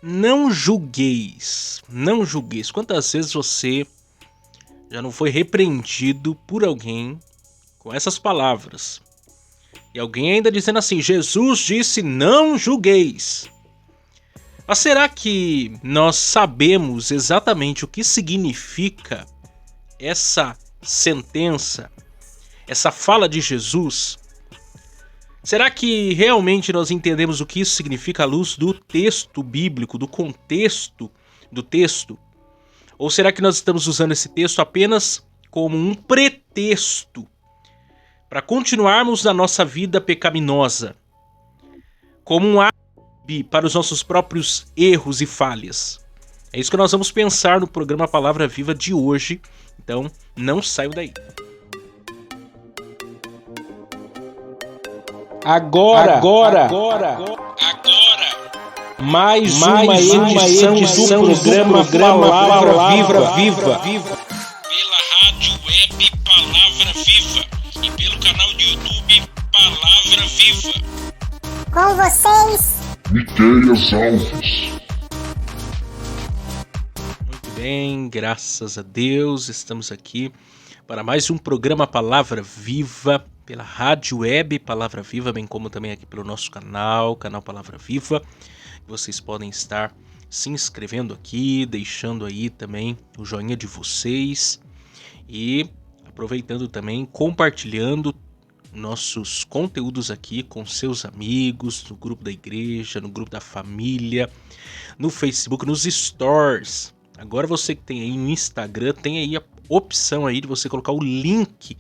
Não julgueis, não julgueis. Quantas vezes você já não foi repreendido por alguém com essas palavras? E alguém ainda dizendo assim, Jesus disse não julgueis. Mas será que nós sabemos exatamente o que significa essa sentença, essa fala de Jesus? Será que realmente nós entendemos o que isso significa à luz do texto bíblico, do contexto do texto? Ou será que nós estamos usando esse texto apenas como um pretexto para continuarmos na nossa vida pecaminosa? Como um álibi para os nossos próprios erros e falhas? É isso que nós vamos pensar no programa Palavra Viva de hoje. Então, não saiam daí. Agora, mais uma edição do programa Palavra Viva. Pela rádio web Palavra Viva e pelo canal do YouTube Palavra Viva. Com vocês, Miqueias Alves. Muito bem, graças a Deus, estamos aqui para mais um programa Palavra Viva, pela rádio web Palavra Viva, bem como também aqui pelo nosso canal Palavra Viva. Vocês podem estar se inscrevendo aqui, deixando aí também o joinha de vocês e aproveitando também, compartilhando nossos conteúdos aqui com seus amigos, no grupo da igreja, no grupo da família, no Facebook, nos stories. Agora você que tem aí no Instagram, tem aí a opção aí de você colocar o link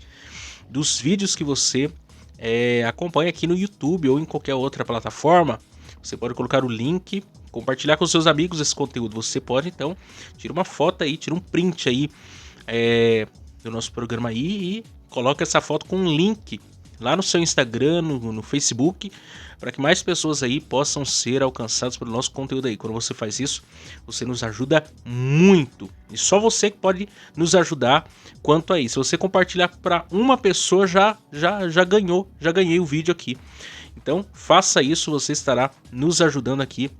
dos vídeos que você acompanha aqui no YouTube ou em qualquer outra plataforma. Você pode colocar o link, compartilhar com seus amigos esse conteúdo. Você pode, então, tira uma foto aí, tira um print aí do nosso programa aí e coloca essa foto com um link lá no seu Instagram, no Facebook, para que mais pessoas aí possam ser alcançadas pelo nosso conteúdo aí. Quando você faz isso, você nos ajuda muito. E só você que pode nos ajudar quanto a isso. Se você compartilhar para uma pessoa, já ganhei o vídeo aqui. Então, faça isso, você estará nos ajudando aqui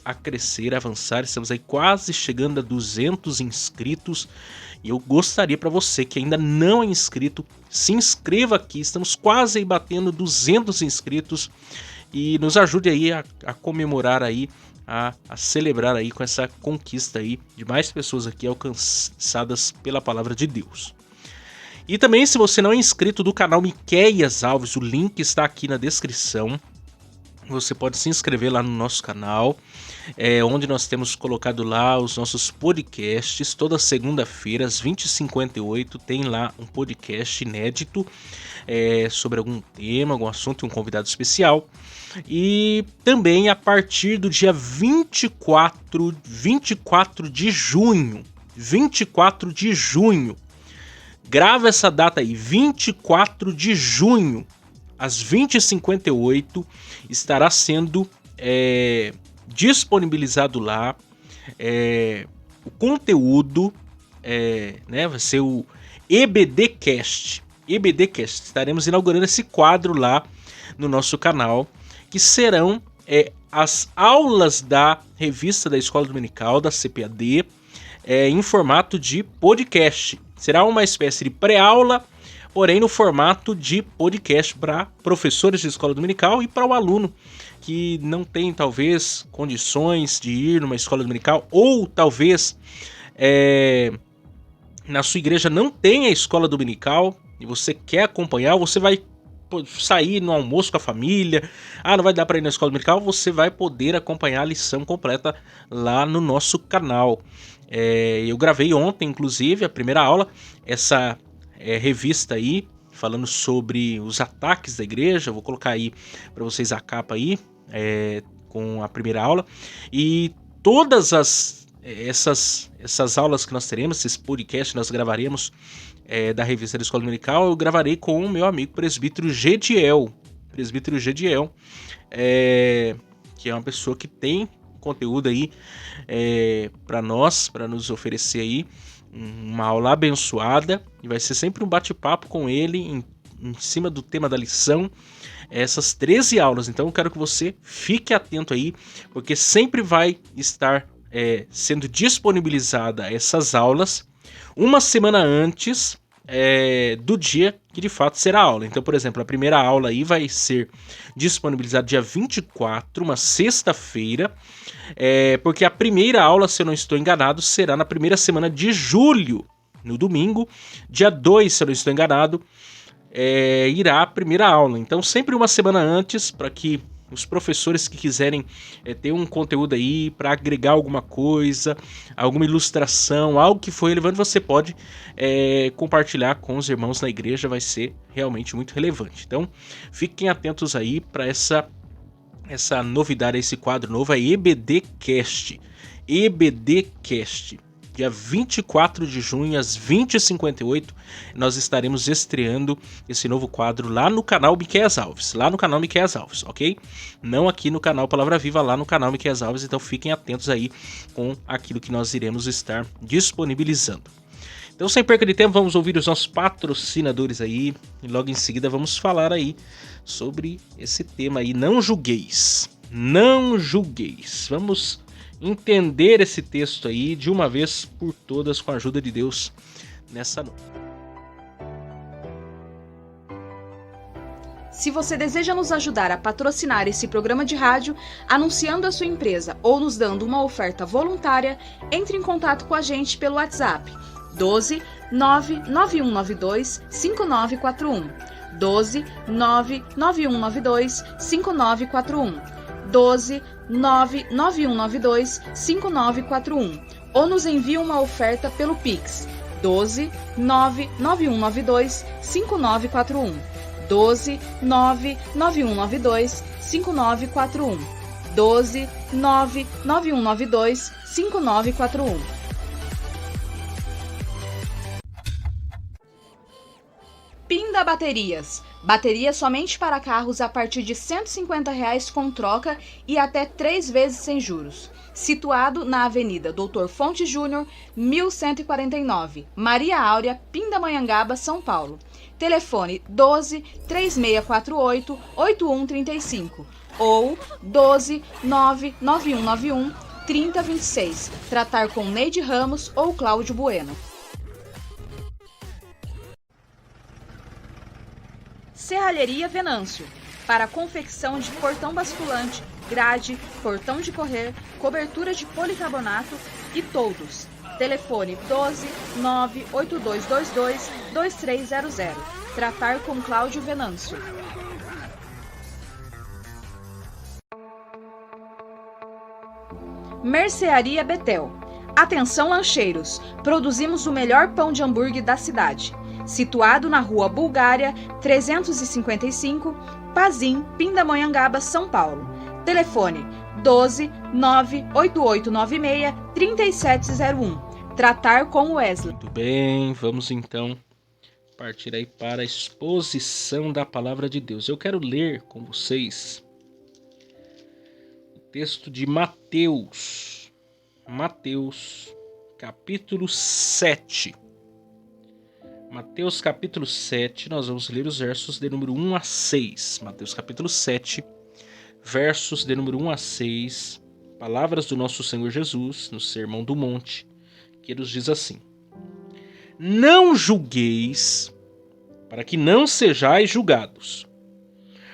a crescer, a avançar. Estamos aí quase chegando a 200 inscritos. E eu gostaria para você que ainda não é inscrito, se inscreva aqui. Estamos quase aí batendo 200 inscritos. E nos ajude aí a comemorar aí, a celebrar aí com essa conquista aí de mais pessoas aqui alcançadas pela palavra de Deus. E também, se você não é inscrito do canal Miqueias Alves, o link está aqui na descrição. Você pode se inscrever lá no nosso canal, onde nós temos colocado lá os nossos podcasts. Toda segunda-feira, às 20h58, tem lá um podcast inédito sobre algum tema, algum assunto e um convidado especial. E também a partir do dia 24 de junho, grava essa data aí, 24 de junho, às 20h58, estará sendo disponibilizado lá o conteúdo, vai ser o EBDcast. Estaremos inaugurando esse quadro lá no nosso canal, que serão as aulas da revista da Escola Dominical, da CPAD, em formato de podcast. Será uma espécie de pré-aula, porém no formato de podcast para professores de escola dominical e para o aluno que não tem talvez condições de ir numa escola dominical, ou talvez na sua igreja não tenha escola dominical e você quer acompanhar, você vai sair no almoço com a família, não vai dar para ir na escola dominical, você vai poder acompanhar a lição completa lá no nosso canal. Eu gravei ontem, inclusive, a primeira aula, essa revista aí, falando sobre os ataques da igreja. Vou colocar aí para vocês a capa aí, com a primeira aula. E todas essas aulas que nós teremos, esses podcasts que nós gravaremos da revista da Escola Dominical, eu gravarei com o meu amigo presbítero Gediel, que é uma pessoa que tem conteúdo aí para nos oferecer aí uma aula abençoada, e vai ser sempre um bate-papo com ele em cima do tema da lição, essas 13 aulas. Então eu quero que você fique atento aí, porque sempre vai estar sendo disponibilizada essas aulas uma semana antes do dia que de fato será a aula. Então, por exemplo, a primeira aula aí vai ser disponibilizada dia 24, uma sexta-feira, porque a primeira aula, se eu não estou enganado, será na primeira semana de julho, no domingo. Dia 2, se eu não estou enganado, irá a primeira aula. Então, sempre uma semana antes, para que os professores que quiserem ter um conteúdo aí para agregar alguma coisa, alguma ilustração, algo que for relevante, você pode compartilhar com os irmãos na igreja, vai ser realmente muito relevante. Então, fiquem atentos aí para essa novidade, esse quadro novo, é EBDcast. EBDcast. Dia 24 de junho, às 20h58, nós estaremos estreando esse novo quadro lá no canal Miqueias Alves. Lá no canal Miqueias Alves, ok? Não aqui no canal Palavra Viva, lá no canal Miqueias Alves. Então fiquem atentos aí com aquilo que nós iremos estar disponibilizando. Então, sem perca de tempo, vamos ouvir os nossos patrocinadores aí. E logo em seguida vamos falar aí sobre esse tema aí. Não julgueis. Não julgueis. Vamos entender esse texto aí de uma vez por todas com a ajuda de Deus nessa noite. Se você deseja nos ajudar a patrocinar esse programa de rádio, anunciando a sua empresa ou nos dando uma oferta voluntária, entre em contato com a gente pelo WhatsApp 12 99192 5941, 12 99192 5941, 12 99192 5941, ou nos envie uma oferta pelo Pix 12 99192 5941, 12 99192 5941, 12 99192 5941. Pinda Baterias. Baterias somente para carros a partir de R$ 150 com troca e até 3 vezes sem juros. Situado na Avenida Doutor Fonte Júnior, 1149, Maria Áurea, Pindamonhangaba, São Paulo. Telefone 12 3648 8135 ou 12 99191 3026. Tratar com Neide Ramos ou Cláudio Bueno. Serralheria Venâncio, para confecção de portão basculante, grade, portão de correr, cobertura de policarbonato e toldos. Telefone 12 98222 2300. Tratar com Cláudio Venâncio. Mercearia Betel. Atenção lancheiros, produzimos o melhor pão de hambúrguer da cidade. Situado na Rua Bulgária, 355, Pazim, Pindamonhangaba, São Paulo. Telefone 12 98896 3701. Tratar com Wesley. Muito bem, vamos então partir aí para a exposição da Palavra de Deus. Eu quero ler com vocês o texto de Mateus, capítulo 7. Mateus capítulo 7, nós vamos ler os versos de número 1 a 6. Mateus capítulo 7, versos de número 1 a 6. Palavras do nosso Senhor Jesus no Sermão do Monte, que nos diz assim: Não julgueis, para que não sejais julgados.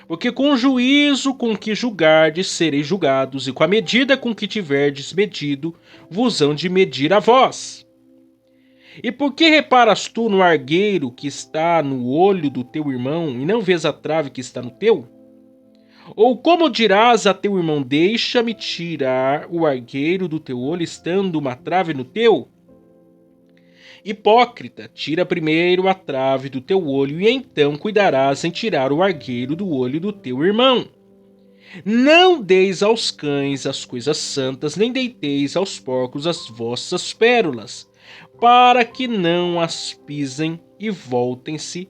Porque com o juízo com que julgardes sereis julgados, e com a medida com que tiverdes medido, vos hão de medir a vós. E por que reparas tu no argueiro que está no olho do teu irmão, e não vês a trave que está no teu? Ou como dirás a teu irmão, deixa-me tirar o argueiro do teu olho, estando uma trave no teu? Hipócrita, tira primeiro a trave do teu olho, e então cuidarás em tirar o argueiro do olho do teu irmão. Não deis aos cães as coisas santas, nem deiteis aos porcos as vossas pérolas, para que não as pisem e voltem-se,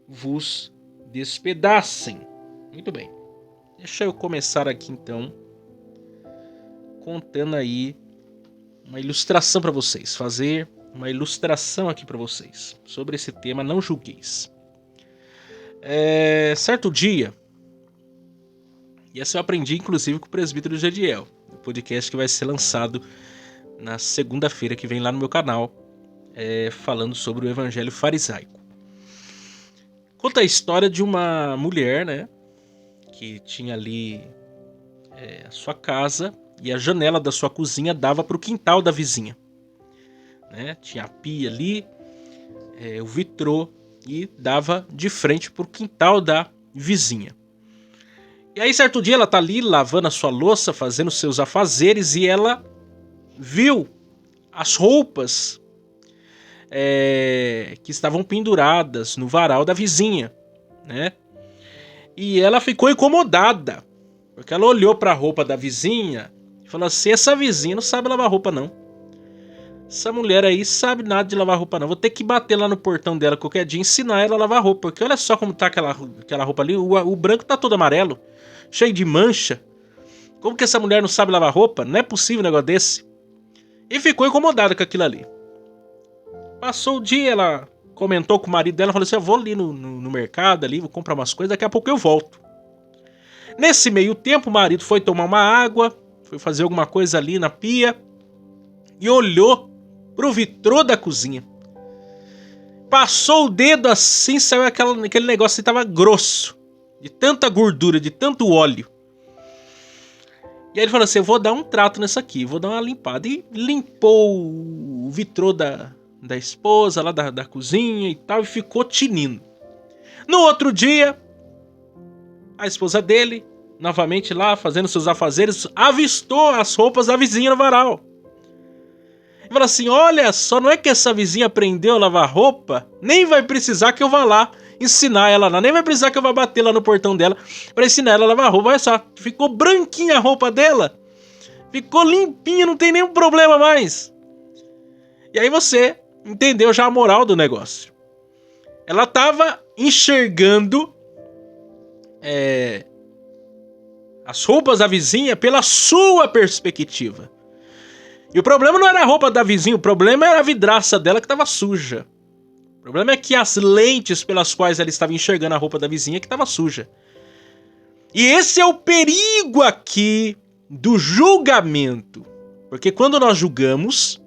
vos despedacem. Muito bem. Deixa eu começar aqui então, contando aí uma ilustração para vocês. Fazer uma ilustração aqui para vocês sobre esse tema, não julgueis. Certo dia, e essa eu aprendi inclusive com o presbítero Jediel, o podcast que vai ser lançado na segunda-feira que vem lá no meu canal, falando sobre o evangelho farisaico. Conta a história de uma mulher, né, que tinha ali a sua casa e a janela da sua cozinha dava para o quintal da vizinha, né? Tinha a pia ali, o vitrô, e dava de frente para o quintal da vizinha. E aí certo dia ela tá ali lavando a sua louça, fazendo seus afazeres, e ela viu as roupas que estavam penduradas no varal da vizinha, né? E ela ficou incomodada, porque ela olhou para a roupa da vizinha e falou assim: essa vizinha não sabe lavar roupa não. Essa mulher aí sabe nada de lavar roupa não. Vou ter que bater lá no portão dela qualquer dia e ensinar ela a lavar roupa. Porque olha só como tá aquela roupa ali. O branco tá todo amarelo, cheio de mancha. Como que essa mulher não sabe lavar roupa? Não é possível um negócio desse. E ficou incomodada com aquilo ali. Passou o dia, ela comentou com o marido dela. Falou assim: eu vou ali no mercado ali, vou comprar umas coisas, daqui a pouco eu volto. Nesse meio tempo o marido foi tomar uma água, foi fazer alguma coisa ali na pia e olhou pro vitrô da cozinha. Passou o dedo assim, saiu aquele negócio que tava grosso, de tanta gordura, de tanto óleo. E aí ele falou assim: eu vou dar um trato nessa aqui, vou dar uma limpada. E limpou o vitrô da esposa lá da cozinha e tal, e ficou tinindo. No outro dia, a esposa dele, novamente lá fazendo seus afazeres, avistou as roupas da vizinha no varal. E falou assim: olha só, não é que essa vizinha aprendeu a lavar roupa? Nem vai precisar que eu vá lá ensinar ela lá, nem vai precisar que eu vá bater lá no portão dela pra ensinar ela a lavar roupa. Olha só, ficou branquinha a roupa dela, ficou limpinha, não tem nenhum problema mais. E aí você entendeu já a moral do negócio. Ela tava enxergando as roupas da vizinha pela sua perspectiva. E o problema não era a roupa da vizinha, o problema era a vidraça dela que estava suja. O problema é que as lentes pelas quais ela estava enxergando a roupa da vizinha que estava suja. E esse é o perigo aqui do julgamento. Porque quando nós julgamos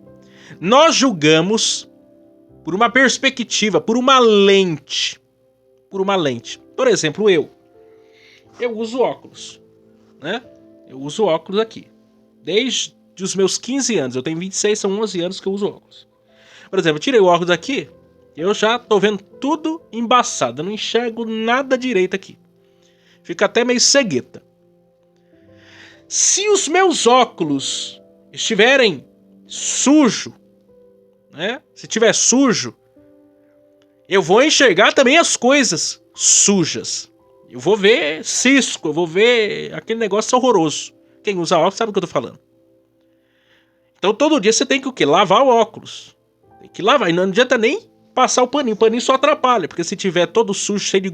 por uma perspectiva, por uma lente. Por exemplo, eu uso óculos, né? Eu uso óculos aqui. Desde os meus 15 anos, eu tenho 26, são 11 anos que eu uso óculos. Por exemplo, eu tirei o óculos aqui, eu já tô vendo tudo embaçado, eu não enxergo nada direito aqui. Fica até meio cegueta. Se os meus óculos estiverem sujo, né? Se tiver sujo, eu vou enxergar também as coisas sujas. Eu vou ver cisco, eu vou ver aquele negócio horroroso. Quem usa óculos sabe o que eu tô falando. Então todo dia você tem que o quê? Lavar o óculos. Tem que lavar. E não adianta nem passar o paninho. O paninho só atrapalha. Porque se tiver todo sujo, cheio de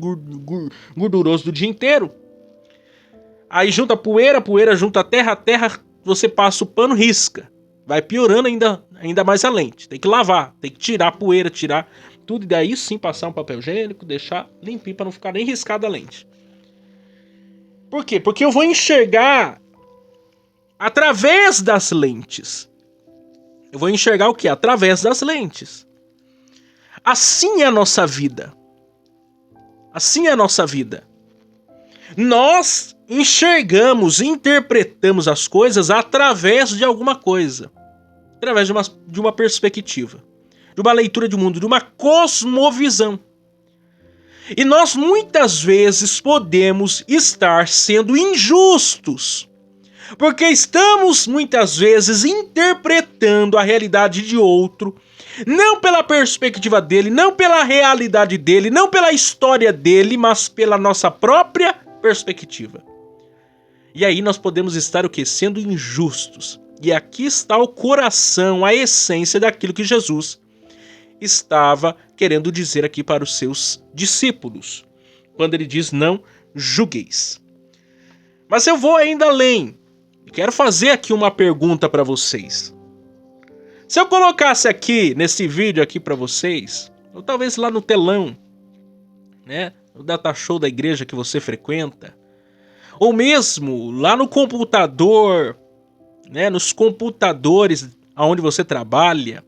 gorduroso do dia inteiro, aí junta poeira, junta terra, você passa o pano, risca. Vai piorando ainda mais a lente. Tem que lavar, tem que tirar a poeira, tirar tudo. E daí sim passar um papel higiênico, deixar limpinho para não ficar nem riscada a lente. Por quê? Porque eu vou enxergar através das lentes. Eu vou enxergar o quê? Através das lentes. Assim é a nossa vida. Assim é a nossa vida. Nós enxergamos, interpretamos as coisas através de alguma coisa. Através de uma perspectiva. De uma leitura de mundo, de uma cosmovisão. E nós muitas vezes podemos estar sendo injustos. Porque estamos muitas vezes interpretando a realidade de outro, não pela perspectiva dele, não pela realidade dele, não pela história dele, mas pela nossa própria perspectiva. E aí nós podemos estar o quê? Sendo injustos. E aqui está o coração, a essência daquilo que Jesus estava querendo dizer aqui para os seus discípulos, quando ele diz: não julgueis. Mas eu vou ainda além. Quero fazer aqui uma pergunta para vocês. Se eu colocasse aqui, nesse vídeo aqui para vocês, ou talvez lá no telão, né, no data show da igreja que você frequenta, ou mesmo lá no computador, né, nos computadores onde você trabalha,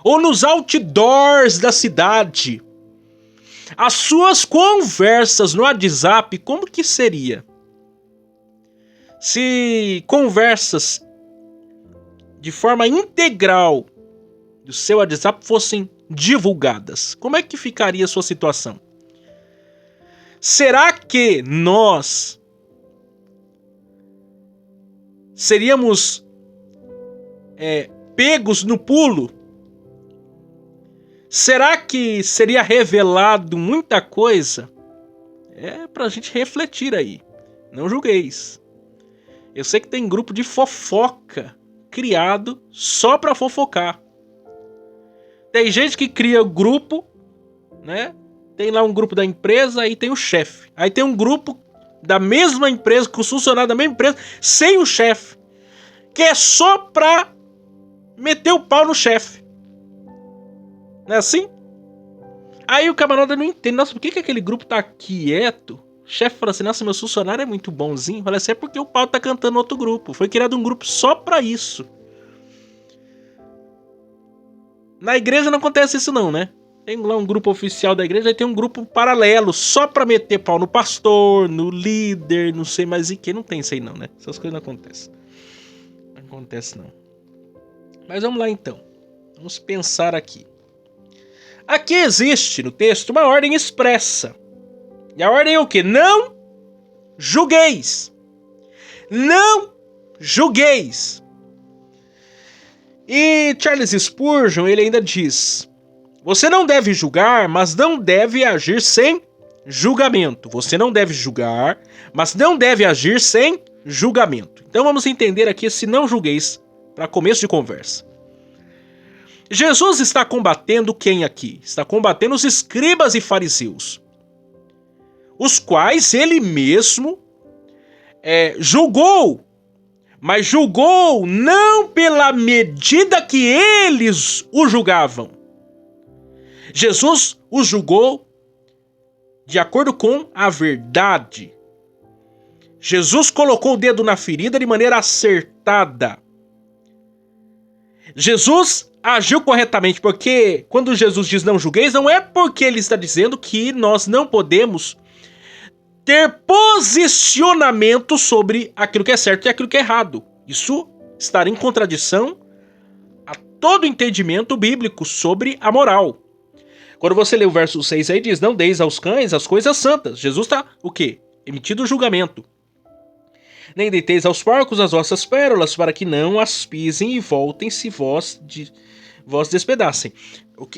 ou nos outdoors da cidade, as suas conversas no WhatsApp, como que seria? Se conversas de forma integral do seu WhatsApp fossem divulgadas, como é que ficaria a sua situação? Será que nós seríamos pegos no pulo? Será que seria revelado muita coisa? É pra gente refletir aí. Não julgueis. Eu sei que tem grupo de fofoca criado só pra fofocar. Tem gente que cria grupo, né? Tem lá um grupo da empresa, aí tem o chefe. Aí tem um grupo da mesma empresa, com os funcionários da mesma empresa, sem o chefe. Que é só pra meter o pau no chefe. Não é assim? Aí o camarada não entende. Nossa, por que aquele grupo tá quieto? O chefe fala assim, nossa, meu funcionário é muito bonzinho. Fala assim, é porque o pau tá cantando no outro grupo. Foi criado um grupo só pra isso. Na igreja não acontece isso não, né? Tem lá um grupo oficial da igreja, aí tem um grupo paralelo, só pra meter pau no pastor, no líder, não sei mais em que. Não tem isso aí não, né? Essas coisas não acontecem. Não acontece não. Mas vamos lá então. Vamos pensar aqui. Aqui existe no texto uma ordem expressa. E a ordem é o quê? Não julgueis. Não julgueis. E Charles Spurgeon, ele ainda diz: você não deve julgar, mas não deve agir sem julgamento. Você não deve julgar, mas não deve agir sem julgamento. Então vamos entender aqui esse não julgueis para começo de conversa. Jesus está combatendo quem aqui? Está combatendo os escribas e fariseus, os quais ele mesmo julgou, mas julgou não pela medida que eles o julgavam. Jesus os julgou de acordo com a verdade. Jesus colocou o dedo na ferida de maneira acertada. Jesus agiu corretamente, porque quando Jesus diz não julgueis, não é porque ele está dizendo que nós não podemos ter posicionamento sobre aquilo que é certo e aquilo que é errado. Isso estará em contradição a todo entendimento bíblico sobre a moral. Quando você lê o verso 6 aí, diz, não deis aos cães as coisas santas. Jesus está, o quê? Emitindo o julgamento. Nem deiteis aos porcos as vossas pérolas, para que não as pisem e voltem-se vós despedacem.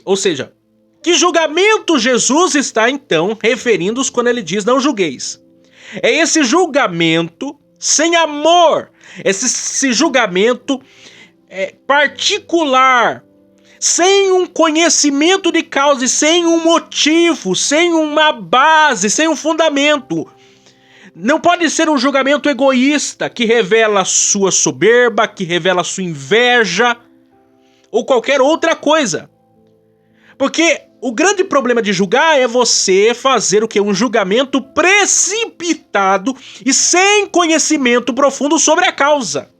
Ou seja, que julgamento Jesus está então referindo-os quando ele diz não julgueis? É esse julgamento sem amor, esse julgamento particular, sem um conhecimento de causa e sem um motivo, sem uma base, sem um fundamento. Não pode ser um julgamento egoísta que revela sua soberba, que revela sua inveja ou qualquer outra coisa. Porque o grande problema de julgar é você fazer o quê? Um julgamento precipitado e sem conhecimento profundo sobre a causa.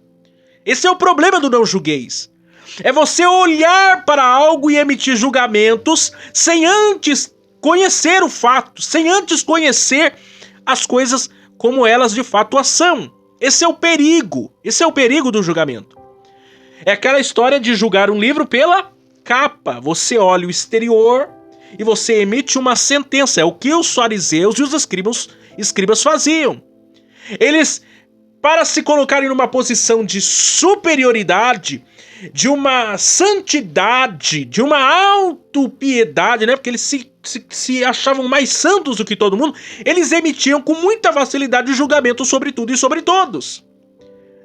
Esse é o problema do não julgueis. É você olhar para algo e emitir julgamentos sem antes conhecer o fato, sem antes conhecer as coisas como elas de fato são. Esse é o perigo do julgamento. É aquela história de julgar um livro pela capa. Você olha o exterior e você emite uma sentença. É o que os fariseus e os escribas faziam. Eles, para se colocarem numa posição de superioridade, de uma santidade, de uma autopiedade, né? Porque eles se achavam mais santos do que todo mundo, eles emitiam com muita facilidade julgamento sobre tudo e sobre todos.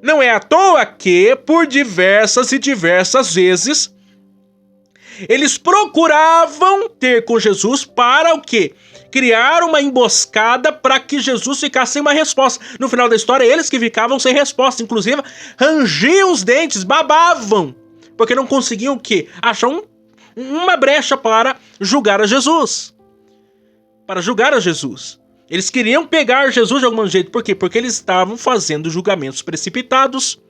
Não é à toa que, por diversas e diversas vezes, eles procuravam ter com Jesus para o quê? Criar uma emboscada para que Jesus ficasse sem uma resposta. No final da história, eles que ficavam sem resposta, inclusive rangiam os dentes, babavam, porque não conseguiam o quê? Achar uma brecha para julgar a Jesus. para julgar a Jesus. Eles queriam pegar Jesus de algum jeito. Por quê? Porque eles estavam fazendo julgamentos precipitados,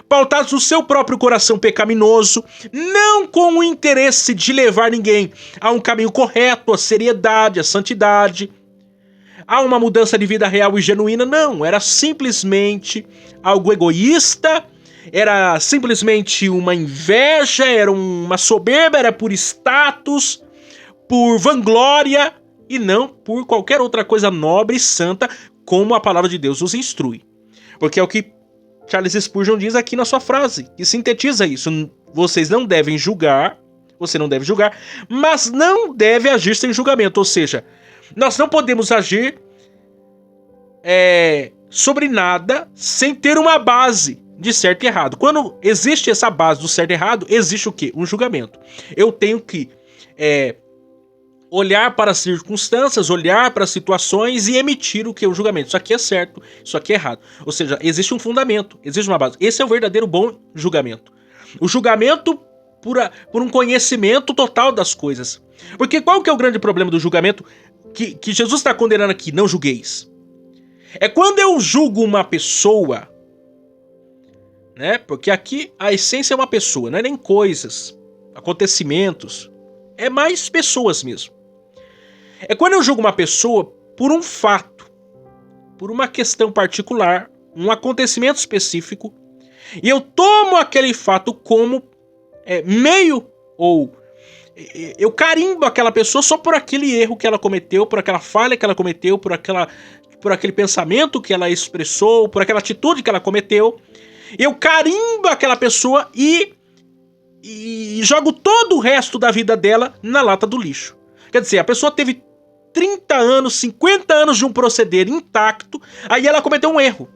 pautados no seu próprio coração pecaminoso, não com o interesse de levar ninguém a um caminho correto, a seriedade, a santidade, a uma mudança de vida real e genuína. Não, era simplesmente algo egoísta, era simplesmente uma inveja, era uma soberba, era por status, por vanglória e não por qualquer outra coisa nobre e santa, como a palavra de Deus nos instrui. Porque é o que Charles Spurgeon diz aqui na sua frase, que sintetiza isso. Vocês não devem julgar, você não deve julgar, mas não deve agir sem julgamento. Ou seja, nós não podemos agir sobre nada sem ter uma base de certo e errado. Quando existe essa base do certo e errado, existe o quê? Um julgamento. Eu tenho que olhar para as circunstâncias, olhar para as situações e emitir o que? O julgamento. Isso aqui é certo, isso aqui é errado. Ou seja, existe um fundamento, existe uma base. Esse é o verdadeiro bom julgamento. O julgamento por um conhecimento total das coisas. Porque qual que é o grande problema do julgamento que Jesus está condenando aqui? Não julgueis. É quando eu julgo uma pessoa, né? Porque aqui a essência é uma pessoa, não é nem coisas, acontecimentos. É mais pessoas mesmo. É quando eu julgo uma pessoa por um fato, por uma questão particular, um acontecimento específico, e eu tomo aquele fato como meio, ou eu carimbo aquela pessoa só por aquele erro que ela cometeu, por aquela falha que ela cometeu, por aquele pensamento que ela expressou, por aquela atitude que ela cometeu. Eu carimbo aquela pessoa e jogo todo o resto da vida dela na lata do lixo. Quer dizer, a pessoa teve 30 anos, 50 anos de um proceder intacto, aí ela cometeu um erro,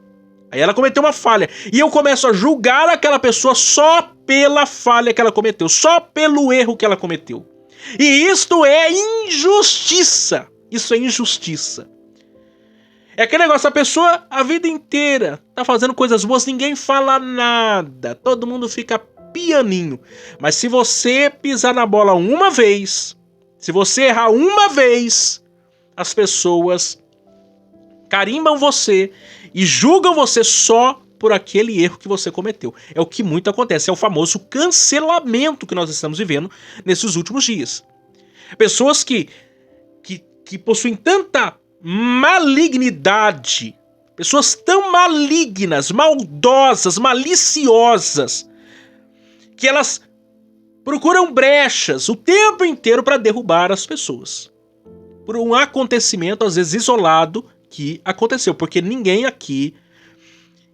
aí ela cometeu uma falha, e eu começo a julgar aquela pessoa só pela falha que ela cometeu, só pelo erro que ela cometeu. E isto é injustiça, isso é injustiça. É aquele negócio, a pessoa a vida inteira tá fazendo coisas boas, ninguém fala nada, todo mundo fica pianinho. Mas se você pisar na bola uma vez, se você errar uma vez, as pessoas carimbam você e julgam você só por aquele erro que você cometeu. É o que muito acontece, é o famoso cancelamento que nós estamos vivendo nesses últimos dias. Pessoas que possuem tanta malignidade, pessoas tão malignas, maldosas, maliciosas, que elas procuram brechas o tempo inteiro para derrubar as pessoas. Por um acontecimento, às vezes isolado, que aconteceu. Porque ninguém aqui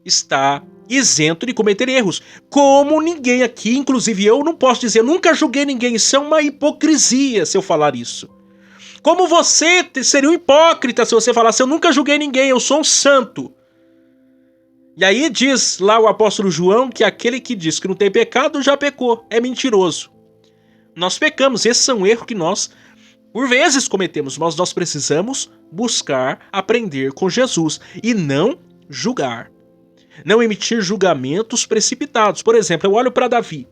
está isento de cometer erros. Como ninguém aqui, inclusive eu, não posso dizer, nunca julguei ninguém. Isso é uma hipocrisia se eu falar isso. Como você seria um hipócrita se você falasse, eu nunca julguei ninguém, eu sou um santo. E aí diz lá o apóstolo João que aquele que diz que não tem pecado já pecou, é mentiroso. Nós pecamos, esse é um erro que nós, por vezes, cometemos, mas nós precisamos buscar aprender com Jesus e não julgar. Não emitir julgamentos precipitados. Por exemplo, eu olho para Davi.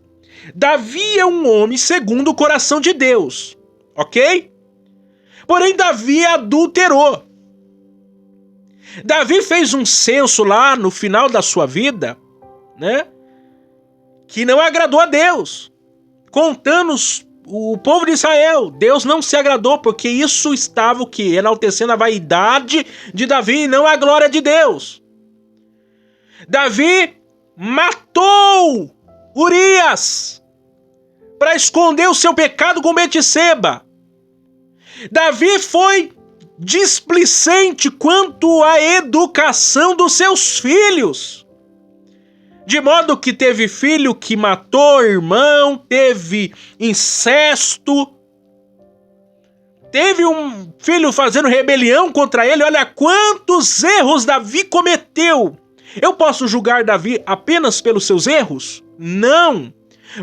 Davi é um homem segundo o coração de Deus, ok? Porém, Davi adulterou. Davi fez um censo lá no final da sua vida, né? Que não agradou a Deus. Contando o povo de Israel. Deus não se agradou, porque isso estava o quê? Enaltecendo a vaidade de Davi e não a glória de Deus. Davi matou Urias para esconder o seu pecado com Betseba. Davi foi displicente quanto à educação dos seus filhos. De modo que teve filho que matou irmão, teve incesto, teve um filho fazendo rebelião contra ele. Olha quantos erros Davi cometeu. Eu posso julgar Davi apenas pelos seus erros? Não,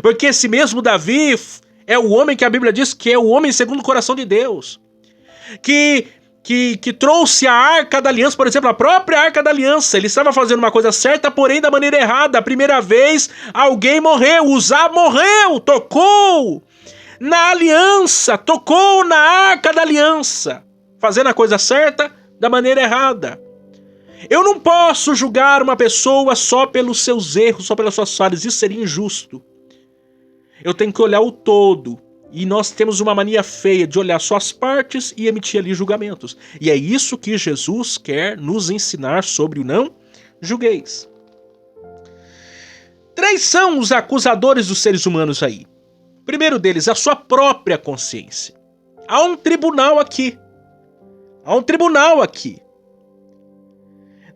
porque esse mesmo Davi é o homem que a Bíblia diz que é o homem segundo o coração de Deus, que trouxe a Arca da Aliança, por exemplo, a própria Arca da Aliança. Ele estava fazendo uma coisa certa, porém da maneira errada. A primeira vez alguém morreu, Uzá morreu, tocou na aliança, tocou na Arca da Aliança, fazendo a coisa certa da maneira errada. Eu não posso julgar uma pessoa só pelos seus erros, só pelas suas falhas. Isso seria injusto. Eu tenho que olhar o todo. E nós temos uma mania feia de olhar só as partes e emitir ali julgamentos. E é isso que Jesus quer nos ensinar sobre o não julgueis. 3 são os acusadores dos seres humanos aí. Primeiro deles, a sua própria consciência. Há um tribunal aqui. Há um tribunal aqui.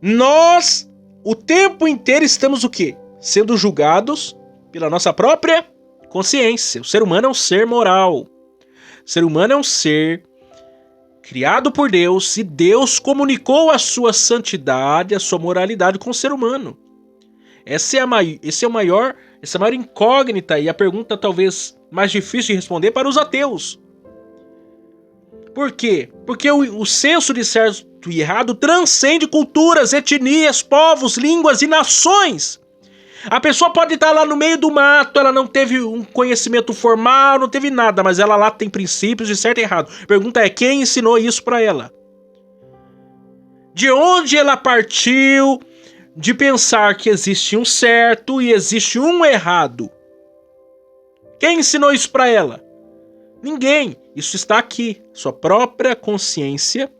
Nós, o tempo inteiro, estamos o quê? Sendo julgados pela nossa própria consciência. O ser humano é um ser moral. O ser humano é um ser criado por Deus e Deus comunicou a sua santidade, a sua moralidade com o ser humano. Essa é a maior incógnita e a pergunta talvez mais difícil de responder para os ateus. Por quê? Porque o senso de certo e errado transcende culturas, etnias, povos, línguas e nações. A pessoa pode estar lá no meio do mato, ela não teve um conhecimento formal, não teve nada, mas ela lá tem princípios de certo e errado. A pergunta é, quem ensinou isso para ela? De onde ela partiu de pensar que existe um certo e existe um errado? Quem ensinou isso para ela? Ninguém. Isso está aqui. Sua própria consciência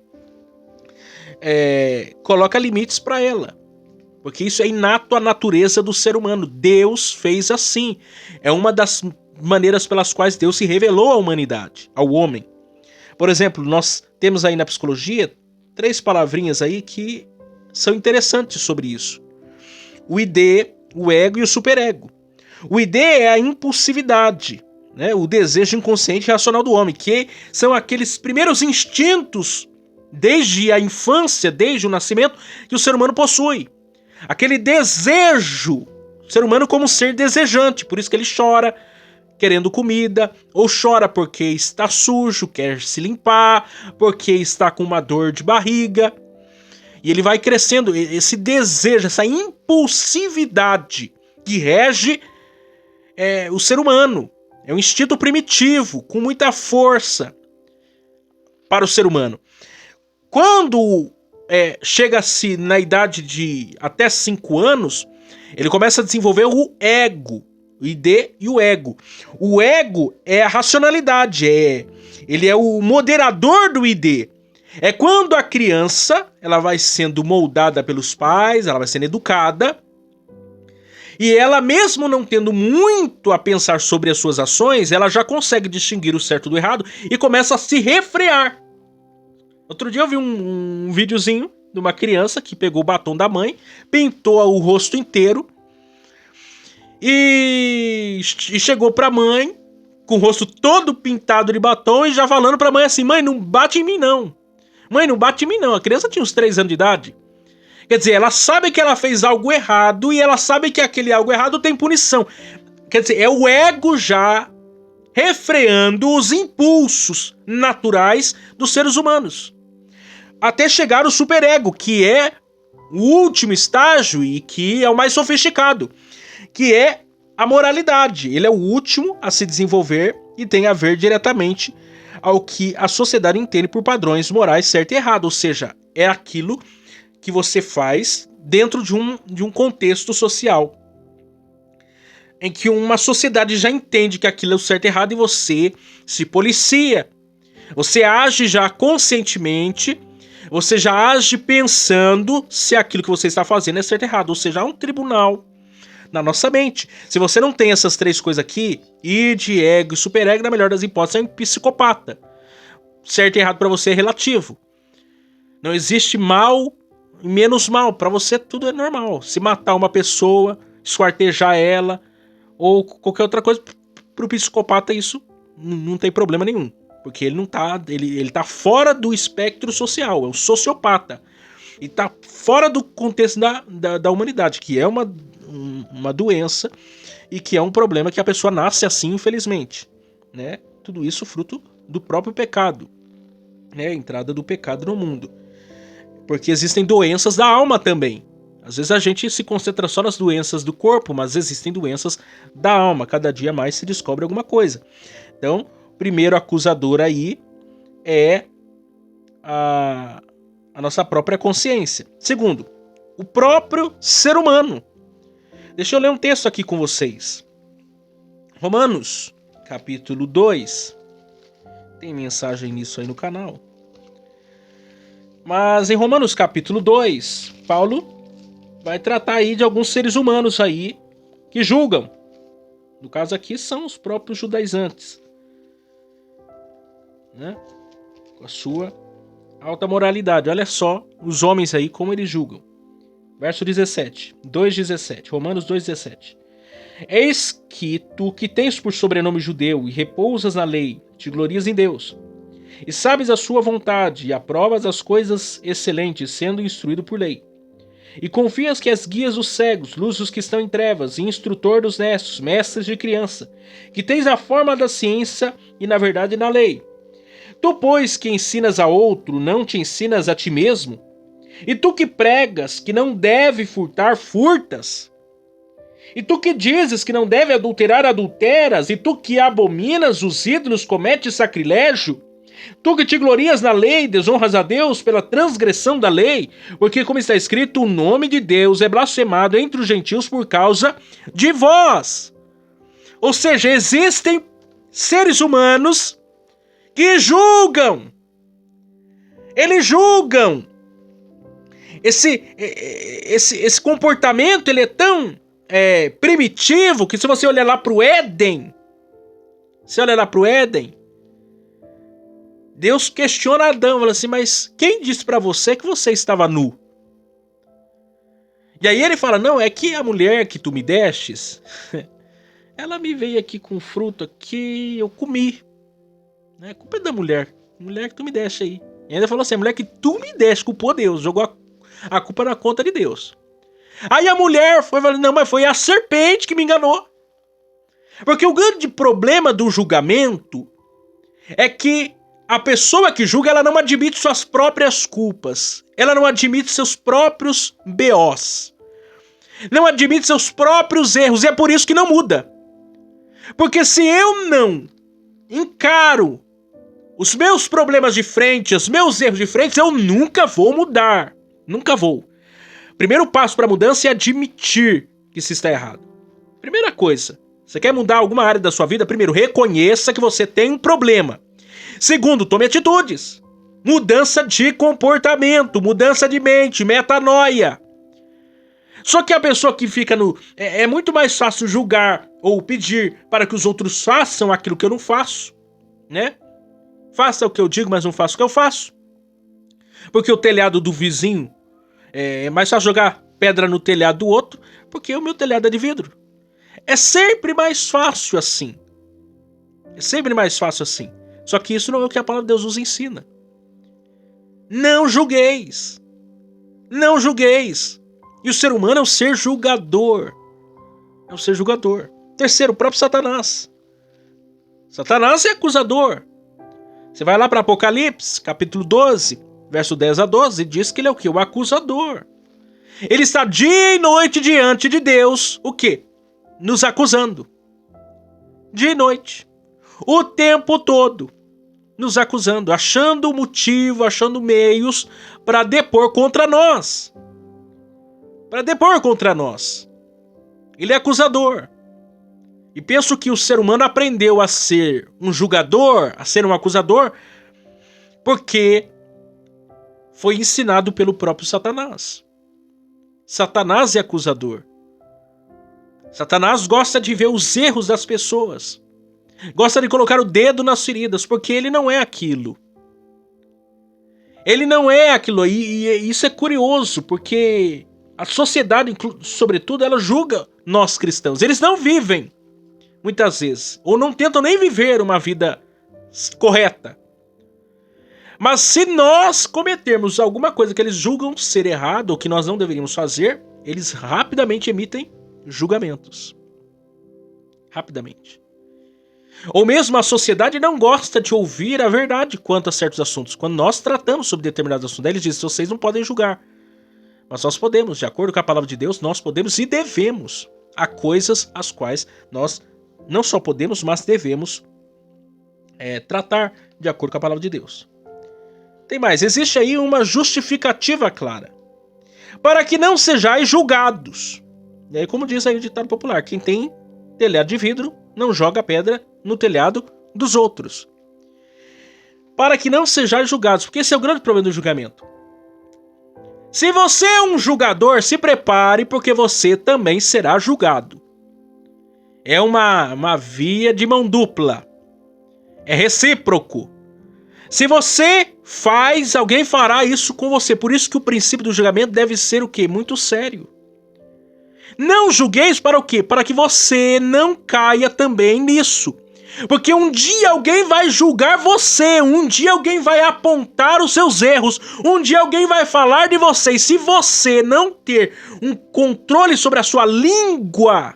coloca limites para ela. Porque isso é inato à natureza do ser humano. Deus fez assim. É uma das maneiras pelas quais Deus se revelou à humanidade, ao homem. Por exemplo, nós temos aí na psicologia 3 palavrinhas aí que são interessantes sobre isso. O ID, o ego e o superego. O ID é a impulsividade, né? O desejo inconsciente e racional do homem, que são aqueles primeiros instintos desde a infância, desde o nascimento, que o ser humano possui. Aquele desejo, o ser humano como ser desejante, por isso que ele chora querendo comida, ou chora porque está sujo, quer se limpar, porque está com uma dor de barriga. E ele vai crescendo, esse desejo, essa impulsividade que rege o ser humano. É um instinto primitivo, com muita força para o ser humano. Quando chega-se na idade de até 5 anos, ele começa a desenvolver o ego, o ID e o ego. O ego é a racionalidade, ele é o moderador do ID. É quando a criança ela vai sendo moldada pelos pais, ela vai sendo educada, e ela, mesmo não tendo muito a pensar sobre as suas ações, ela já consegue distinguir o certo do errado e começa a se refrear. Outro dia eu vi um videozinho de uma criança que pegou o batom da mãe, pintou o rosto inteiro e chegou pra mãe com o rosto todo pintado de batom e já falando pra mãe assim: mãe, não bate em mim não. Mãe, não bate em mim não. A criança tinha uns 3 anos de idade. Quer dizer, ela sabe que ela fez algo errado e ela sabe que aquele algo errado tem punição. Quer dizer, é o ego já refreando os impulsos naturais dos seres humanos. Até chegar o superego, que é o último estágio e que é o mais sofisticado, que é a moralidade. Ele é o último a se desenvolver e tem a ver diretamente ao que a sociedade entende por padrões morais certo e errado. Ou seja, é aquilo que você faz dentro de um contexto social, em que uma sociedade já entende que aquilo é o certo e errado e você se policia. Você age já conscientemente, você já age pensando se aquilo que você está fazendo é certo ou errado. Ou seja, há um tribunal na nossa mente. Se você não tem essas 3 coisas aqui, id, ego e superego, na melhor das hipóteses, é um psicopata. Certo e errado para você é relativo. Não existe mal e menos mal. Para você tudo é normal. Se matar uma pessoa, esquartejar ela ou qualquer outra coisa, para o psicopata isso não tem problema nenhum. Porque ele não tá, ele tá fora do espectro social, é um sociopata. E tá fora do contexto da humanidade, que é uma doença e que é um problema que a pessoa nasce assim, infelizmente. Né? Tudo isso fruto do próprio pecado. Né? A entrada do pecado no mundo. Porque existem doenças da alma também. Às vezes a gente se concentra só nas doenças do corpo, mas existem doenças da alma. Cada dia mais se descobre alguma coisa. Então, o primeiro acusador aí é a nossa própria consciência. Segundo, o próprio ser humano. Deixa eu ler um texto aqui com vocês. Romanos, capítulo 2. Tem mensagem nisso aí no canal. Mas em Romanos, capítulo 2, Paulo vai tratar aí de alguns seres humanos aí que julgam. No caso aqui são os próprios judaizantes, né? Com a sua alta moralidade. Olha só os homens aí como eles julgam. Verso 17, 2,17, Romanos 2,17. Eis que tu que tens por sobrenome judeu e repousas na lei, te glorias em Deus, e sabes a sua vontade e aprovas as coisas excelentes, sendo instruído por lei. E confias que és guias dos cegos, luz dos que estão em trevas, e instrutor dos nestos, mestres de criança, que tens a forma da ciência e na verdade na lei. Tu, pois, que ensinas a outro, não te ensinas a ti mesmo? E tu que pregas que não deve furtar, furtas? E tu que dizes que não deve adulterar, adulteras? E tu que abominas os ídolos, cometes sacrilégio? Tu que te glorias na lei, desonras a Deus pela transgressão da lei, porque como está escrito, o nome de Deus é blasfemado entre os gentios por causa de vós. Ou seja, existem seres humanos que julgam. Eles julgam. Esse comportamento ele é tão primitivo que se você olhar lá para o Éden, Deus questiona Adão, fala assim, mas quem disse para você que você estava nu? E aí ele fala, não, é que a mulher que tu me destes, ela me veio aqui com fruto aqui, eu comi. A culpa é da mulher que tu me deste aí. E ainda falou assim, a mulher que tu me deste, culpou Deus, jogou a culpa na conta de Deus. Aí a mulher foi falando, não, mas foi a serpente que me enganou. Porque o grande problema do julgamento é que a pessoa que julga, ela não admite suas próprias culpas. Ela não admite seus próprios BOs. Não admite seus próprios erros. E é por isso que não muda. Porque se eu não encaro os meus problemas de frente, os meus erros de frente, eu nunca vou mudar. Nunca vou. Primeiro passo para a mudança é admitir que se está errado. Primeira coisa, você quer mudar alguma área da sua vida? Primeiro, reconheça que você tem um problema. Segundo, tome atitudes. Mudança de comportamento, mudança de mente, metanoia. Só que a pessoa que fica no... É muito mais fácil julgar ou pedir para que os outros façam aquilo que eu não faço, né? Faça o que eu digo, mas não faça o que eu faço. Porque o telhado do vizinho é mais fácil jogar pedra no telhado do outro, porque o meu telhado é de vidro. É sempre mais fácil assim. É sempre mais fácil assim. Só que isso não é o que a palavra de Deus nos ensina. Não julgueis. Não julgueis. E o ser humano é um ser julgador. É um ser julgador. Terceiro, o próprio Satanás. Satanás é acusador. Você vai lá para Apocalipse, capítulo 12, verso 10 a 12, e diz que ele é o quê? O acusador. Ele está dia e noite diante de Deus, o quê? Nos acusando. Dia e noite. O tempo todo. Nos acusando, achando motivo, achando meios para depor contra nós. Para depor contra nós. Ele é acusador. E penso que o ser humano aprendeu a ser um julgador, a ser um acusador, porque foi ensinado pelo próprio Satanás. Satanás é acusador. Satanás gosta de ver os erros das pessoas. Gosta de colocar o dedo nas feridas, porque ele não é aquilo. Ele não é aquilo. E isso é curioso, porque a sociedade, sobretudo, ela julga nós cristãos. Eles não vivem, muitas vezes, ou não tentam nem viver uma vida correta. Mas se nós cometermos alguma coisa que eles julgam ser errado, ou que nós não deveríamos fazer, eles rapidamente emitem julgamentos. Rapidamente. Ou mesmo a sociedade não gosta de ouvir a verdade quanto a certos assuntos. Quando nós tratamos sobre determinados assuntos, eles dizem, vocês não podem julgar. Mas nós podemos, de acordo com a palavra de Deus, nós podemos e devemos. Há coisas as quais nós não só podemos, mas devemos tratar de acordo com a palavra de Deus. Tem mais, existe aí uma justificativa clara. Para que não sejais julgados. E aí, como diz aí o ditado popular, quem tem telhado de vidro não joga pedra no telhado dos outros. Para que não sejais julgados, porque esse é o grande problema do julgamento. Se você é um julgador, se prepare, porque você também será julgado. É uma via de mão dupla. É recíproco. Se você faz, alguém fará isso com você. Por isso que o princípio do julgamento deve ser o quê? Muito sério. Não julgueis para o quê? Para que você não caia também nisso. Porque um dia alguém vai julgar você, um dia alguém vai apontar os seus erros, um dia alguém vai falar de você. E se você não ter um controle sobre a sua língua,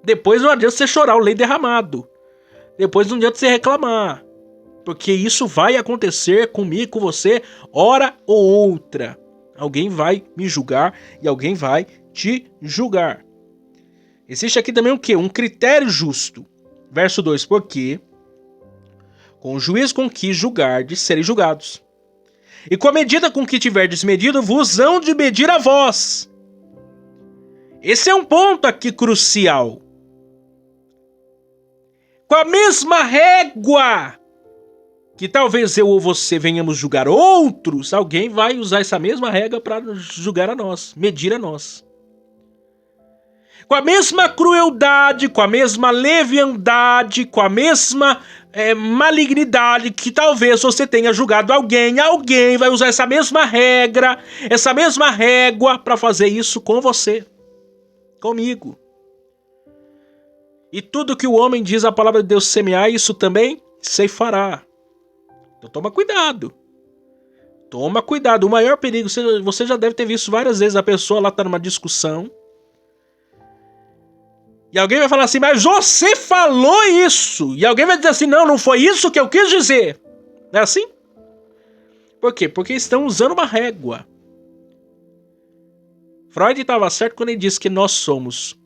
depois não adianta você chorar o leite derramado. Depois não adianta você reclamar. Porque isso vai acontecer comigo, com você, hora ou outra. Alguém vai me julgar e alguém vai te julgar. Existe aqui também o quê? Um critério justo. Verso 2, porque com o juízo com que julgardes, sereis julgados. E com a medida com que tiverdes medido, vos hão de medir a vós. Esse é um ponto aqui crucial. Com a mesma régua que talvez eu ou você venhamos julgar outros, alguém vai usar essa mesma régua para julgar a nós, medir a nós. Com a mesma crueldade, com a mesma leviandade, com a mesma malignidade que talvez você tenha julgado alguém vai usar essa mesma regra, essa mesma régua para fazer isso com você, comigo. E tudo que o homem diz a palavra de Deus semear, isso também ceifará. Então toma cuidado. Toma cuidado. O maior perigo, você já deve ter visto várias vezes a pessoa lá tá numa discussão. E alguém vai falar assim, mas você falou isso. E alguém vai dizer assim, não foi isso que eu quis dizer. Não é assim? Por quê? Porque estão usando uma régua. Freud estava certo quando ele disse que nós somos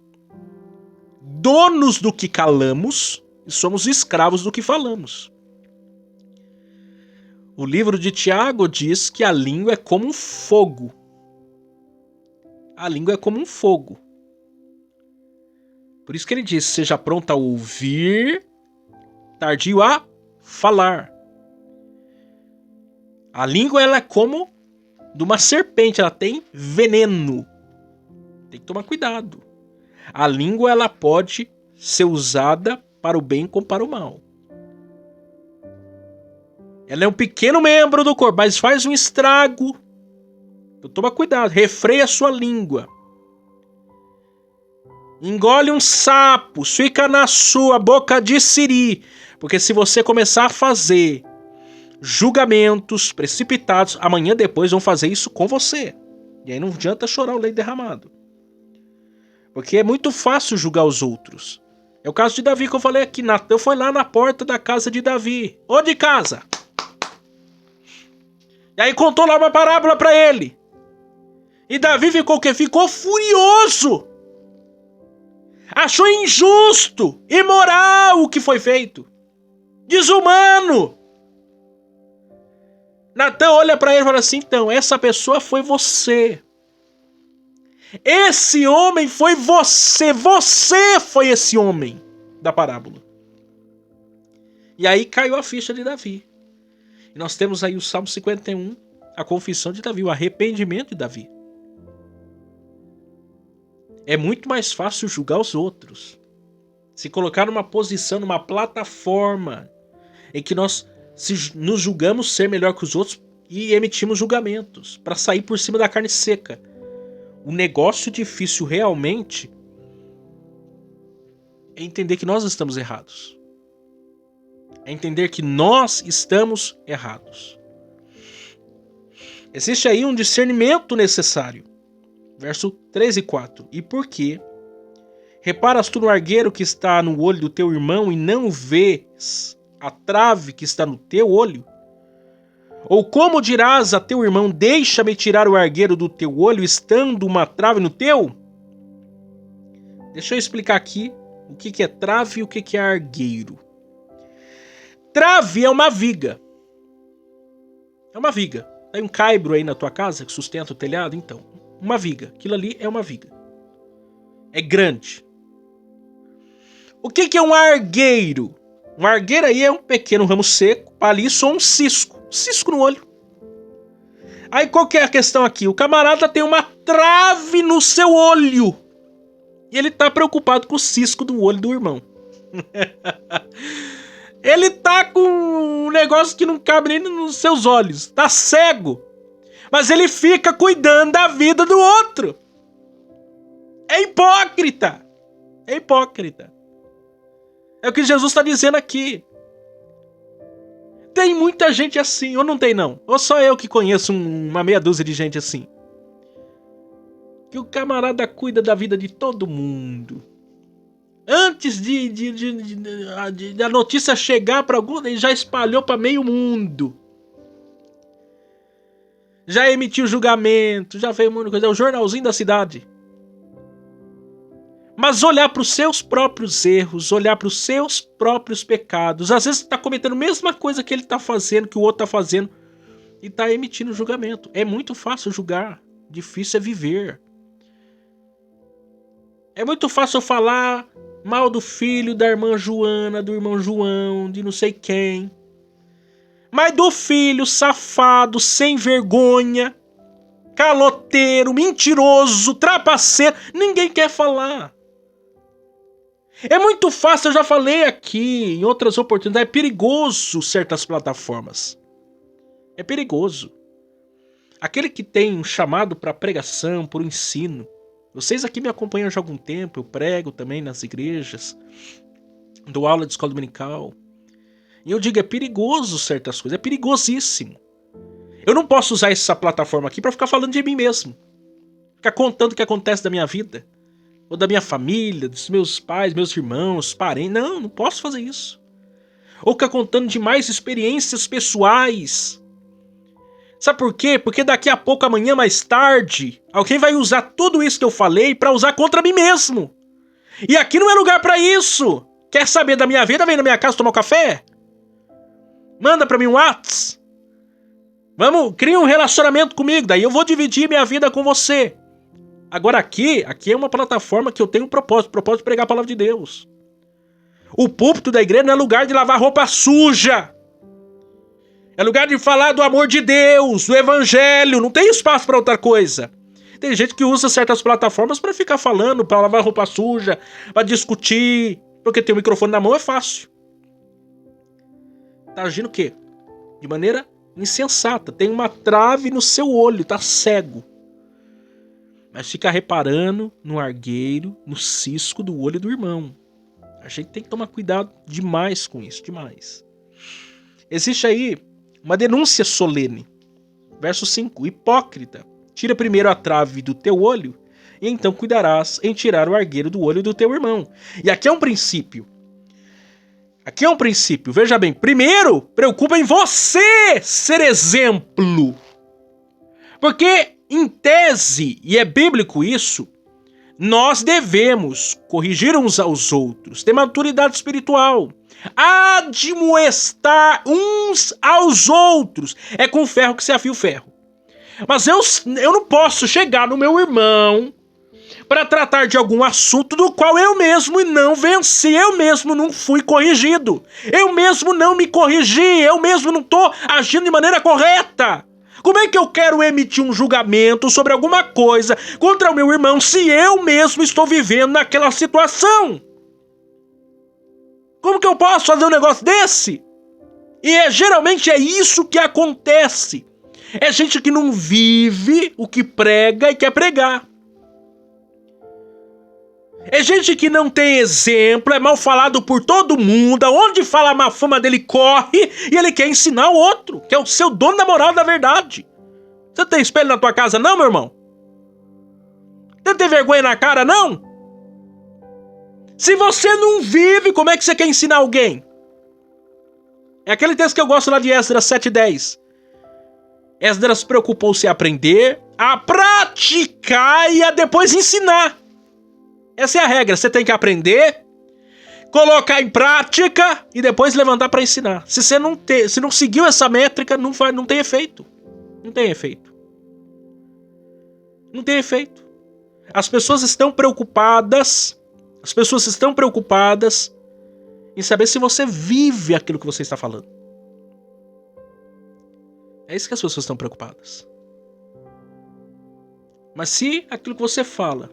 donos do que calamos e somos escravos do que falamos. O livro de Tiago diz que a língua é como um fogo. A língua é como um fogo. Por isso que ele diz, seja pronto a ouvir, tardio a falar. A língua ela é como de uma serpente, ela tem veneno. Tem que tomar cuidado. A língua ela pode ser usada para o bem como para o mal. Ela é um pequeno membro do corpo, mas faz um estrago. Então toma cuidado, refreia a sua língua. Engole um sapo, fica na sua boca de siri. Porque se você começar a fazer julgamentos precipitados, amanhã depois vão fazer isso com você. E aí não adianta chorar o leite derramado. Porque é muito fácil julgar os outros. É o caso de Davi que eu falei aqui. Natan foi lá na porta da casa de Davi. Onde casa? E aí contou lá uma parábola para ele. E Davi ficou o quê? Ficou furioso. Achou injusto, imoral o que foi feito. Desumano. Natan olha para ele e fala assim, então, essa pessoa foi você. Esse homem foi você. Você foi esse homem da parábola. E aí caiu a ficha de Davi. E nós temos aí o Salmo 51, a confissão de Davi, o arrependimento de Davi. É muito mais fácil julgar os outros. Se colocar numa posição, numa plataforma em que nós nos julgamos ser melhor que os outros e emitimos julgamentos para sair por cima da carne seca. O negócio difícil realmente é entender que nós estamos errados. É entender que nós estamos errados. Existe aí um discernimento necessário. Verso 3 e 4. E por quê? Reparas tu no argueiro que está no olho do teu irmão e não vês a trave que está no teu olho? Ou como dirás a teu irmão, deixa-me tirar o argueiro do teu olho, estando uma trave no teu? Deixa eu explicar aqui o que é trave e o que é argueiro. Trave é uma viga. É uma viga. Tem um caibro aí na tua casa que sustenta o telhado? Então, uma viga. Aquilo ali é uma viga. É grande. O que é um argueiro? Um argueiro aí é um pequeno ramo seco, palhiço ou um cisco. Cisco no olho. Aí qual que é a questão aqui? O camarada tem uma trave no seu olho. E ele tá preocupado com o cisco do olho do irmão. Ele tá com um negócio que não cabe nem nos seus olhos. Tá cego. Mas ele fica cuidando da vida do outro. É hipócrita. É hipócrita. É o que Jesus está dizendo aqui. Tem muita gente assim, ou não tem não? Ou só eu que conheço uma meia dúzia de gente assim? Que o camarada cuida da vida de todo mundo. Antes da notícia chegar para algum, ele já espalhou para meio mundo. Já emitiu julgamento, já veio muita coisa. É o jornalzinho da cidade. Mas olhar para os seus próprios erros, olhar para os seus próprios pecados. Às vezes está cometendo a mesma coisa que ele está fazendo, que o outro está fazendo. E está emitindo julgamento. É muito fácil julgar. Difícil é viver. É muito fácil falar mal do filho da irmã Joana, do irmão João, de não sei quem. Mas do filho safado, sem vergonha, caloteiro, mentiroso, trapaceiro, ninguém quer falar. É muito fácil, eu já falei aqui em outras oportunidades, é perigoso certas plataformas. É perigoso. Aquele que tem um chamado para pregação, por ensino. Vocês aqui me acompanham já há algum tempo, eu prego também nas igrejas, dou aula de escola dominical. E eu digo, é perigoso certas coisas, é perigosíssimo. Eu não posso usar essa plataforma aqui para ficar falando de mim mesmo. Ficar contando o que acontece da minha vida. Ou da minha família, dos meus pais, meus irmãos, parentes. Não, não posso fazer isso. Ou ficar contando de mais experiências pessoais. Sabe por quê? Porque daqui a pouco, amanhã, mais tarde, alguém vai usar tudo isso que eu falei para usar contra mim mesmo. E aqui não é lugar para isso. Quer saber da minha vida? Vem na minha casa tomar um café? Manda para mim um WhatsApp. Vamos, cria um relacionamento comigo, daí eu vou dividir minha vida com você. Agora aqui é uma plataforma que eu tenho um propósito de pregar a palavra de Deus. O púlpito da igreja não é lugar de lavar roupa suja. É lugar de falar do amor de Deus, do evangelho, não tem espaço para outra coisa. Tem gente que usa certas plataformas para ficar falando, para lavar roupa suja, para discutir, porque ter o microfone na mão é fácil. Tá agindo o quê? De maneira insensata. Tem uma trave no seu olho, tá cego. Mas fica reparando no argueiro, no cisco do olho do irmão. A gente tem que tomar cuidado demais com isso, demais. Existe aí uma denúncia solene. Verso 5. Hipócrita, tira primeiro a trave do teu olho, e então cuidarás em tirar o argueiro do olho do teu irmão. E aqui é um princípio. Veja bem. Primeiro, preocupa em você ser exemplo. Porque, em tese, e é bíblico isso, nós devemos corrigir uns aos outros, ter maturidade espiritual, admoestar uns aos outros. É com ferro que se afia o ferro. Mas eu não posso chegar no meu irmão para tratar de algum assunto do qual eu mesmo não venci, eu mesmo não fui corrigido, eu mesmo não me corrigi, eu mesmo não estou agindo de maneira correta. Como é que eu quero emitir um julgamento sobre alguma coisa contra o meu irmão se eu mesmo estou vivendo naquela situação? Como que eu posso fazer um negócio desse? E geralmente é isso que acontece. É gente que não vive o que prega e quer pregar. É gente que não tem exemplo, é mal falado por todo mundo, aonde fala a má fama dele corre e ele quer ensinar o outro, que é o seu dono da moral da verdade. Você tem espelho na tua casa não, meu irmão? Você tem vergonha na cara não? Se você não vive, como é que você quer ensinar alguém? É aquele texto que eu gosto lá de Esdras 7:10. Esdras preocupou-se em aprender, a praticar e a depois ensinar. Essa é a regra, você tem que aprender, colocar em prática e depois levantar para ensinar. Se você não seguiu essa métrica, não tem efeito. Não tem efeito. Não tem efeito. As pessoas estão preocupadas em saber se você vive aquilo que você está falando. É isso que as pessoas estão preocupadas. Mas se aquilo que você fala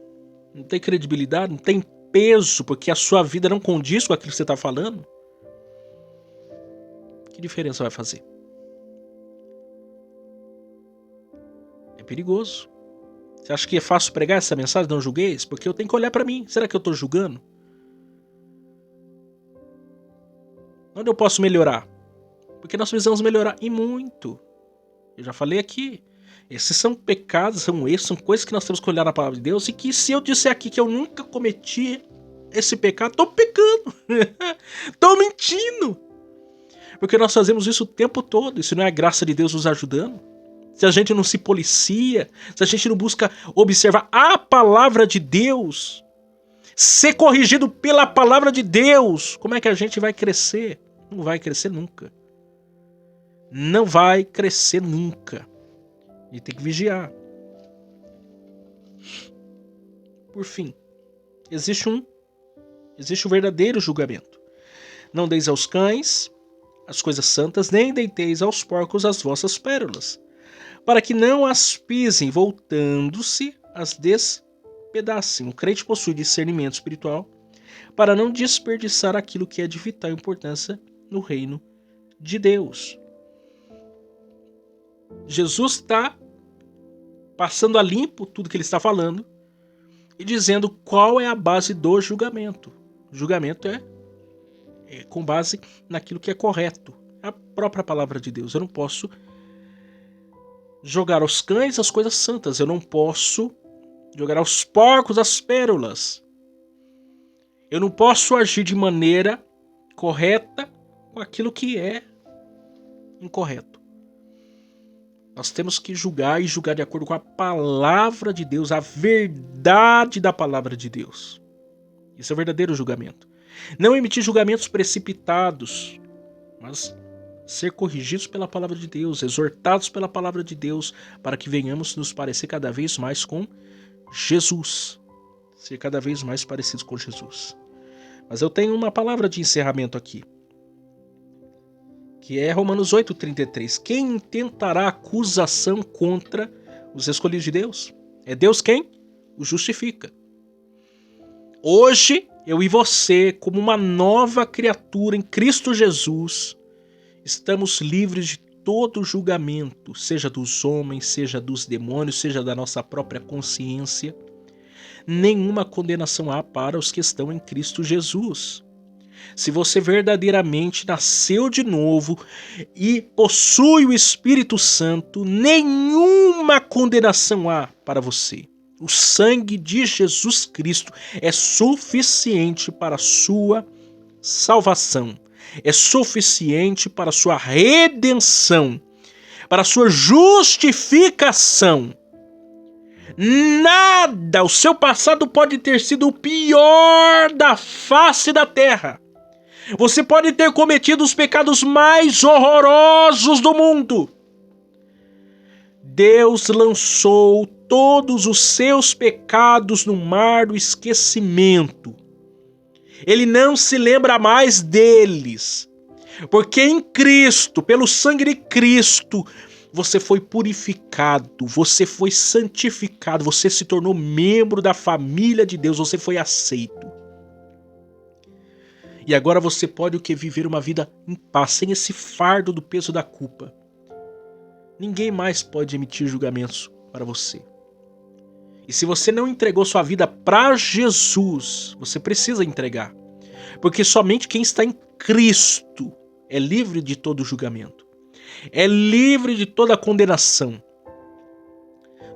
não tem credibilidade, não tem peso, porque a sua vida não condiz com aquilo que você está falando, que diferença vai fazer? É perigoso. Você acha que é fácil pregar essa mensagem? Não julgueis? Porque eu tenho que olhar para mim. Será que eu estou julgando? Onde eu posso melhorar? Porque nós precisamos melhorar e muito. Eu já falei aqui. Esses são pecados, são erros, são coisas que nós temos que olhar na palavra de Deus. E que se eu disser aqui que eu nunca cometi esse pecado, estou pecando. Estou mentindo. Porque nós fazemos isso o tempo todo. Isso não é a graça de Deus nos ajudando? Se a gente não se policia, se a gente não busca observar a palavra de Deus, ser corrigido pela palavra de Deus, como é que a gente vai crescer? Não vai crescer nunca. Não vai crescer nunca. E tem que vigiar. Por fim, existe o verdadeiro julgamento. Não deis aos cães as coisas santas, nem deiteis aos porcos as vossas pérolas, para que não as pisem, voltando-se, as despedacem. O crente possui discernimento espiritual para não desperdiçar aquilo que é de vital importância no reino de Deus. Jesus está passando a limpo tudo que ele está falando e dizendo qual é a base do julgamento. O julgamento é com base naquilo que é correto. A própria palavra de Deus. Eu não posso jogar aos cães as coisas santas. Eu não posso jogar aos porcos as pérolas. Eu não posso agir de maneira correta com aquilo que é incorreto. Nós temos que julgar e julgar de acordo com a palavra de Deus, a verdade da palavra de Deus. Isso é o verdadeiro julgamento. Não emitir julgamentos precipitados, mas ser corrigidos pela palavra de Deus, exortados pela palavra de Deus, para que venhamos nos parecer cada vez mais com Jesus. Ser cada vez mais parecidos com Jesus. Mas eu tenho uma palavra de encerramento aqui, que é Romanos 8,33. Quem intentará acusação contra os escolhidos de Deus? É Deus quem os justifica. Hoje, eu e você, como uma nova criatura em Cristo Jesus, estamos livres de todo julgamento, seja dos homens, seja dos demônios, seja da nossa própria consciência. Nenhuma condenação há para os que estão em Cristo Jesus. Se você verdadeiramente nasceu de novo e possui o Espírito Santo, nenhuma condenação há para você. O sangue de Jesus Cristo é suficiente para a sua salvação. É suficiente para a sua redenção, para a sua justificação. Nada, o seu passado pode ter sido o pior da face da terra. Você pode ter cometido os pecados mais horrorosos do mundo. Deus lançou todos os seus pecados no mar do esquecimento. Ele não se lembra mais deles. Porque em Cristo, pelo sangue de Cristo, você foi purificado, você foi santificado, você se tornou membro da família de Deus, você foi aceito. E agora você pode viver uma vida em paz, sem esse fardo do peso da culpa. Ninguém mais pode emitir julgamentos para você. E se você não entregou sua vida para Jesus, você precisa entregar. Porque somente quem está em Cristo é livre de todo julgamento. É livre de toda condenação.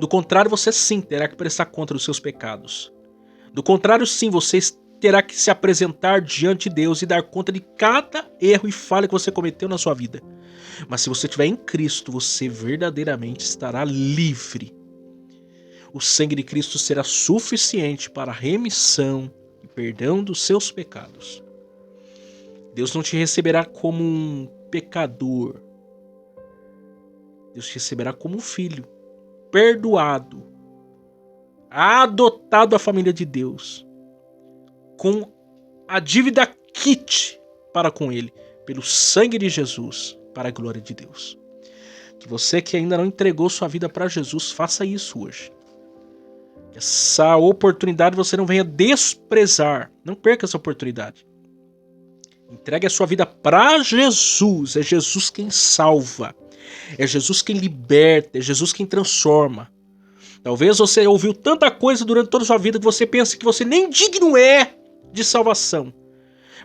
Do contrário, você sim terá que prestar conta dos seus pecados. Do contrário, sim, você terá que se apresentar diante de Deus e dar conta de cada erro e falha que você cometeu na sua vida. Mas se você estiver em Cristo, você verdadeiramente estará livre. O sangue de Cristo será suficiente para a remissão e perdão dos seus pecados. Deus não te receberá como um pecador. Deus te receberá como um filho, perdoado, adotado à família de Deus, com a dívida quite para com Ele, pelo sangue de Jesus, para a glória de Deus. Que você que ainda não entregou sua vida para Jesus, faça isso hoje. Que essa oportunidade você não venha desprezar. Não perca essa oportunidade. Entregue a sua vida para Jesus. É Jesus quem salva. É Jesus quem liberta. É Jesus quem transforma. Talvez você ouviu tanta coisa durante toda a sua vida que você pensa que você nem digno é de salvação.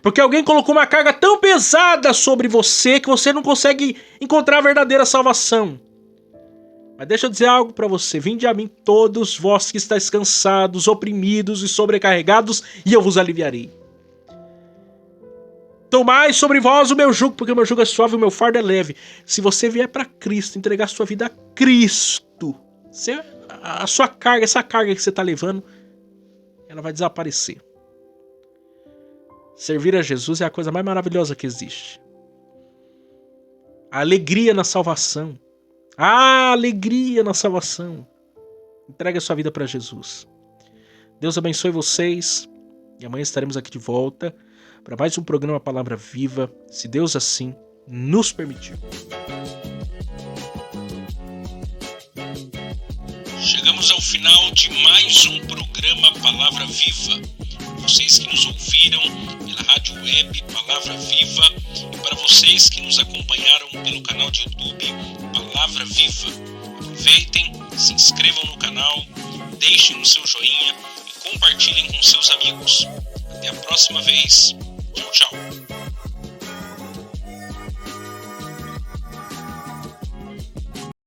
Porque alguém colocou uma carga tão pesada sobre você que você não consegue encontrar a verdadeira salvação. Mas deixa eu dizer algo para você. Vinde a mim todos vós que estáis cansados, oprimidos e sobrecarregados, e eu vos aliviarei. Tomai sobre vós o meu jugo, porque o meu jugo é suave e o meu fardo é leve. Se você vier para Cristo, entregar sua vida a Cristo, a sua carga, essa carga que você está levando, ela vai desaparecer. Servir a Jesus é a coisa mais maravilhosa que existe. A alegria na salvação. A alegria na salvação. Entregue a sua vida para Jesus. Deus abençoe vocês. E amanhã estaremos aqui de volta para mais um programa Palavra Viva, se Deus assim nos permitir. Chegamos ao final de mais um programa Palavra Viva. Vocês que nos ouviram pela rádio web Palavra Viva e para vocês que nos acompanharam pelo canal de YouTube Palavra Viva. Aproveitem, se inscrevam no canal, deixem o seu joinha e compartilhem com seus amigos. Até a próxima vez. Tchau, tchau.